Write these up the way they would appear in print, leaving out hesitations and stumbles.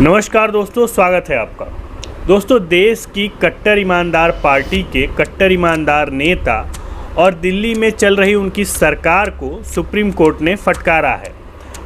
नमस्कार दोस्तों, स्वागत है आपका। दोस्तों, देश की कट्टर ईमानदार पार्टी के कट्टर ईमानदार नेता और दिल्ली में चल रही उनकी सरकार को सुप्रीम कोर्ट ने फटकारा है।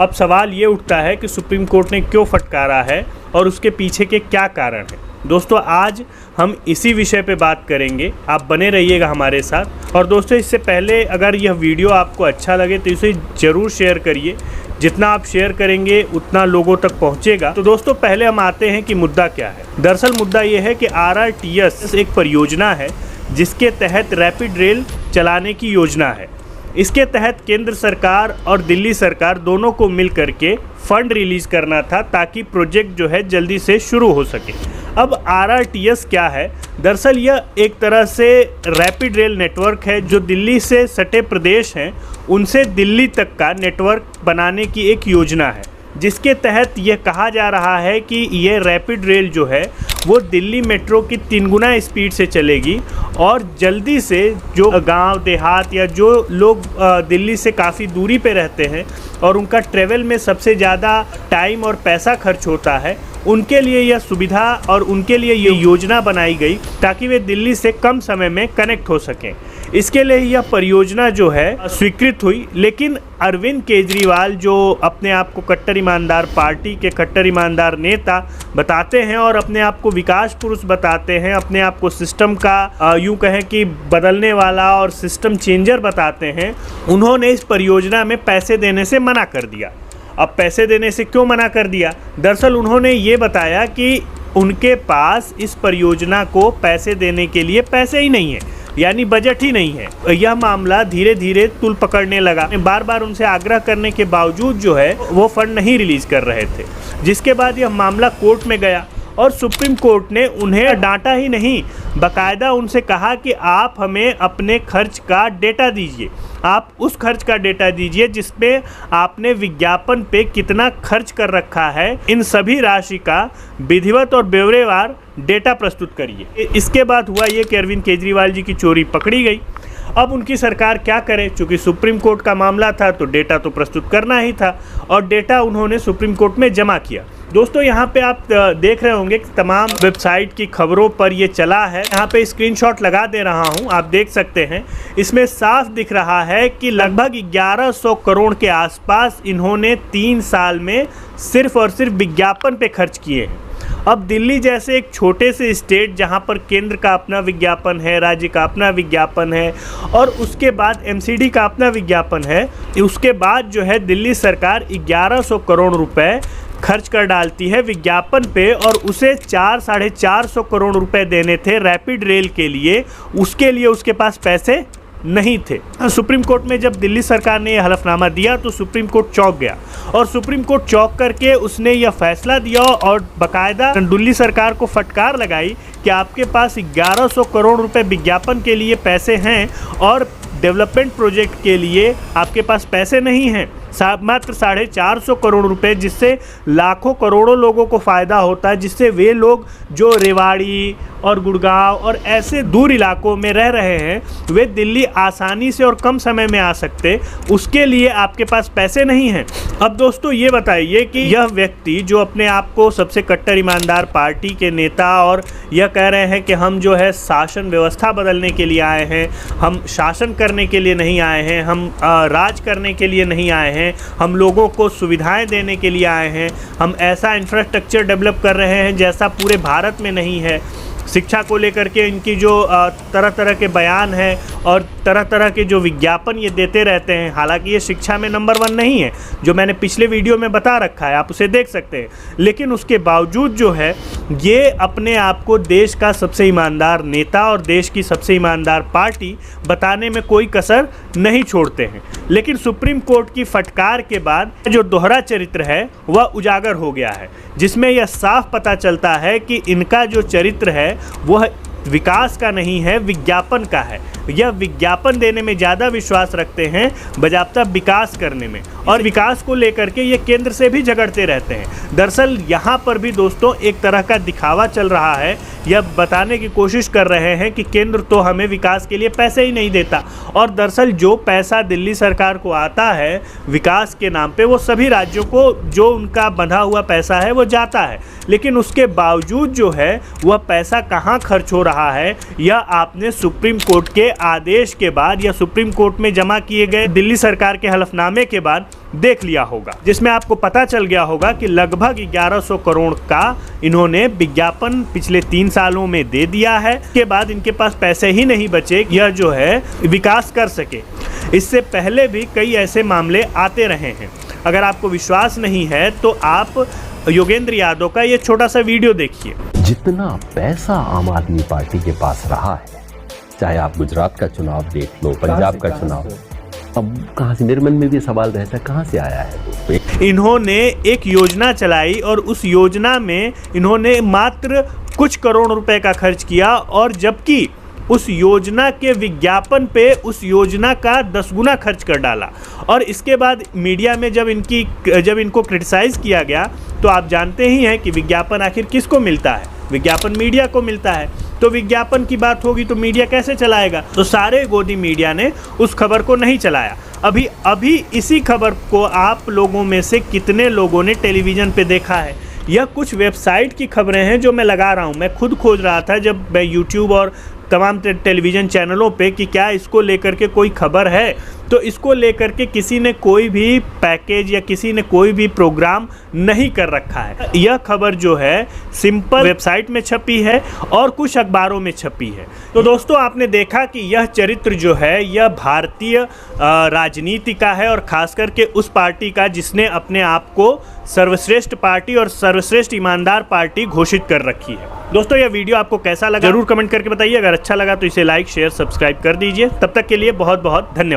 अब सवाल ये उठता है कि सुप्रीम कोर्ट ने क्यों फटकारा है और उसके पीछे के क्या कारण हैं। दोस्तों, आज हम इसी विषय पे बात करेंगे, आप बने रहिएगा हमारे साथ। और दोस्तों, इससे पहले अगर यह वीडियो आपको अच्छा लगे तो इसे ज़रूर शेयर करिए। जितना आप शेयर करेंगे उतना लोगों तक पहुंचेगा। तो दोस्तों, पहले हम आते हैं कि मुद्दा क्या है। दरअसल मुद्दा ये है कि RRTS एक परियोजना है जिसके तहत रैपिड रेल चलाने की योजना है। इसके तहत केंद्र सरकार और दिल्ली सरकार दोनों को मिल करके फंड रिलीज करना था ताकि प्रोजेक्ट जो है जल्दी से शुरू हो सके। अब RRTS क्या है? दरअसल यह एक तरह से रैपिड रेल नेटवर्क है जो दिल्ली से सटे प्रदेश हैं उनसे दिल्ली तक का नेटवर्क बनाने की एक योजना है, जिसके तहत यह कहा जा रहा है कि ये रैपिड रेल जो है वो दिल्ली मेट्रो की 3 गुना स्पीड से चलेगी और जल्दी से जो गांव देहात या जो लोग दिल्ली से काफ़ी दूरी पे रहते हैं और उनका ट्रेवल में सबसे ज़्यादा टाइम और पैसा खर्च होता है, उनके लिए यह सुविधा और उनके लिए ये योजना बनाई गई ताकि वे दिल्ली से कम समय में कनेक्ट हो सकें। इसके लिए यह परियोजना जो है स्वीकृत हुई। लेकिन अरविंद केजरीवाल, जो अपने आप को कट्टर ईमानदार पार्टी के कट्टर ईमानदार नेता बताते हैं और अपने आप को विकास पुरुष बताते हैं, अपने आप को सिस्टम का यूँ कहें कि बदलने वाला और सिस्टम चेंजर बताते हैं, उन्होंने इस परियोजना में पैसे देने से मना कर दिया। अब पैसे देने से क्यों मना कर दिया? दरअसल उन्होंने ये बताया कि उनके पास इस परियोजना को पैसे देने के लिए पैसे ही नहीं है, यानी बजट ही नहीं है। यह मामला धीरे धीरे तूल पकड़ने लगा। बार बार उनसे आग्रह करने के बावजूद जो है वो फंड नहीं रिलीज कर रहे थे, जिसके बाद यह मामला कोर्ट में गया और सुप्रीम कोर्ट ने उन्हें डांटा ही नहीं, बाकायदा उनसे कहा कि आप हमें अपने खर्च का डेटा दीजिए। आप उस खर्च का डेटा दीजिए जिसमें आपने विज्ञापन पे कितना खर्च कर रखा है, इन सभी राशि का विधिवत और ब्यौरेवार डेटा प्रस्तुत करिए। इसके बाद हुआ ये कि अरविंद केजरीवाल जी की चोरी पकड़ी गई। अब उनकी सरकार क्या करे? चूँकि सुप्रीम कोर्ट का मामला था तो डेटा तो प्रस्तुत करना ही था और डेटा उन्होंने सुप्रीम कोर्ट में जमा किया। दोस्तों, यहाँ पे आप देख रहे होंगे कि तमाम वेबसाइट की खबरों पर ये चला है। यहाँ पे स्क्रीनशॉट लगा दे रहा हूँ, आप देख सकते हैं। इसमें साफ दिख रहा है कि लगभग 1100 करोड़ के आसपास इन्होंने 3 साल में सिर्फ और सिर्फ विज्ञापन पे खर्च किए हैं। अब दिल्ली जैसे एक छोटे से स्टेट जहां पर केंद्र का अपना विज्ञापन है, राज्य का अपना विज्ञापन है और उसके बाद MCD का अपना विज्ञापन है, उसके बाद जो है दिल्ली सरकार 1100 करोड़ रुपए खर्च कर डालती है विज्ञापन पे और उसे 400-450 करोड़ रुपए देने थे रैपिड रेल के लिए। उसके लिए उसके पास पैसे नहीं थे। सुप्रीम कोर्ट में जब दिल्ली सरकार ने यह हलफनामा दिया तो सुप्रीम कोर्ट चौंक गया और सुप्रीम कोर्ट चौंक करके उसने यह फैसला दिया और बाकायदा दिल्ली सरकार को फटकार लगाई कि आपके पास 1100 करोड़ रुपए विज्ञापन के लिए पैसे हैं और डेवलपमेंट प्रोजेक्ट के लिए आपके पास पैसे नहीं हैं। मात्र 450 करोड़ रुपए, जिससे लाखों करोड़ों लोगों को फ़ायदा होता है, जिससे वे लोग जो रेवाड़ी और गुड़गांव और ऐसे दूर इलाकों में रह रहे हैं वे दिल्ली आसानी से और कम समय में आ सकते, उसके लिए आपके पास पैसे नहीं हैं। अब दोस्तों, ये बताइए कि यह व्यक्ति जो अपने आप को सबसे कट्टर ईमानदार पार्टी के नेता और यह कह रहे हैं कि हम जो है शासन व्यवस्था बदलने के लिए आए हैं, हम शासन करने के लिए नहीं आए हैं, हम राज करने के लिए नहीं आए हैं, हम लोगों को सुविधाएं देने के लिए आए हैं, हम ऐसा इंफ्रास्ट्रक्चर डेवलप कर रहे हैं जैसा पूरे भारत में नहीं है। शिक्षा को लेकर के इनकी जो तरह तरह के बयान हैं और तरह तरह के जो विज्ञापन ये देते रहते हैं, हालांकि ये शिक्षा में नंबर 1 नहीं है, जो मैंने पिछले वीडियो में बता रखा है, आप उसे देख सकते हैं। लेकिन उसके बावजूद जो है ये अपने आप को देश का सबसे ईमानदार नेता और देश की सबसे ईमानदार पार्टी बताने में कोई कसर नहीं छोड़ते हैं। लेकिन सुप्रीम कोर्ट की फटकार के बाद जो दोहरा चरित्र है वह उजागर हो गया है, जिसमें यह साफ पता चलता है कि इनका जो चरित्र है वह विकास का नहीं है, विज्ञापन का है। यह विज्ञापन देने में ज़्यादा विश्वास रखते हैं बजाबता विकास करने में, और विकास को लेकर के ये केंद्र से भी झगड़ते रहते हैं। दरअसल यहाँ पर भी दोस्तों एक तरह का दिखावा चल रहा है। यह बताने की कोशिश कर रहे हैं कि केंद्र तो हमें विकास के लिए पैसे ही नहीं देता, और दरअसल जो पैसा दिल्ली सरकार को आता है विकास के नाम पे वो सभी राज्यों को जो उनका बंधा हुआ पैसा है वो जाता है। लेकिन उसके बावजूद जो है वह पैसा कहाँ खर्च हो रहा है यह आपने सुप्रीम कोर्ट के आदेश के बाद या सुप्रीम कोर्ट में जमा किए गए दिल्ली सरकार के हलफनामे के बाद देख लिया होगा, जिसमें आपको पता चल गया होगा कि लगभग 1100 करोड़ का इन्होंने विज्ञापन पिछले 3 सालों में दे दिया है। के बाद इनके पास पैसे ही नहीं बचे यह जो है विकास कर सके। इससे पहले भी कई ऐसे मामले आते रहे हैं। अगर आपको विश्वास नहीं है तो आप योगेंद्र यादव का ये छोटा सा वीडियो देखिए। जितना पैसा आम आदमी पार्टी के पास रहा है, चाहे आप गुजरात का चुनाव देख लो, पंजाब का चुनाव, अब कहाँ से, मेरे मन में भी सवाल रहता है कहाँ से आया है। इन्होंने एक योजना चलाई और उस योजना में इन्होंने मात्र कुछ करोड़ रुपए का खर्च किया, और जबकि उस योजना के विज्ञापन पे उस योजना का 10 गुना खर्च कर डाला। और इसके बाद मीडिया में जब इनको क्रिटिसाइज़ किया गया तो आप जानते ही हैं कि विज्ञापन आखिर किसको मिलता है, विज्ञापन मीडिया को मिलता है। तो विज्ञापन की बात होगी तो मीडिया कैसे चलाएगा, तो सारे गोदी मीडिया ने उस खबर को नहीं चलाया। अभी इसी खबर को आप लोगों में से कितने लोगों ने टेलीविज़न पे देखा है। यह कुछ वेबसाइट की खबरें हैं जो मैं लगा रहा हूँ। मैं खुद खोज रहा था जब मैं यूट्यूब और तमाम टेलीविज़न चैनलों पे कि क्या इसको लेकर के कोई खबर है, तो इसको लेकर के किसी ने कोई भी पैकेज या किसी ने कोई भी प्रोग्राम नहीं कर रखा है। यह खबर जो है सिंपल वेबसाइट में छपी है और कुछ अखबारों में छपी है। तो दोस्तों आपने देखा कि यह चरित्र जो है यह भारतीय राजनीति का है, और ख़ास करके उस पार्टी का जिसने अपने आप को सर्वश्रेष्ठ पार्टी और सर्वश्रेष्ठ ईमानदार पार्टी घोषित कर रखी है। दोस्तों यह वीडियो आपको कैसा लगा जरूर कमेंट करके बताइए। अगर अच्छा लगा तो इसे लाइक शेयर सब्सक्राइब कर दीजिए। तब तक के लिए बहुत बहुत धन्यवाद।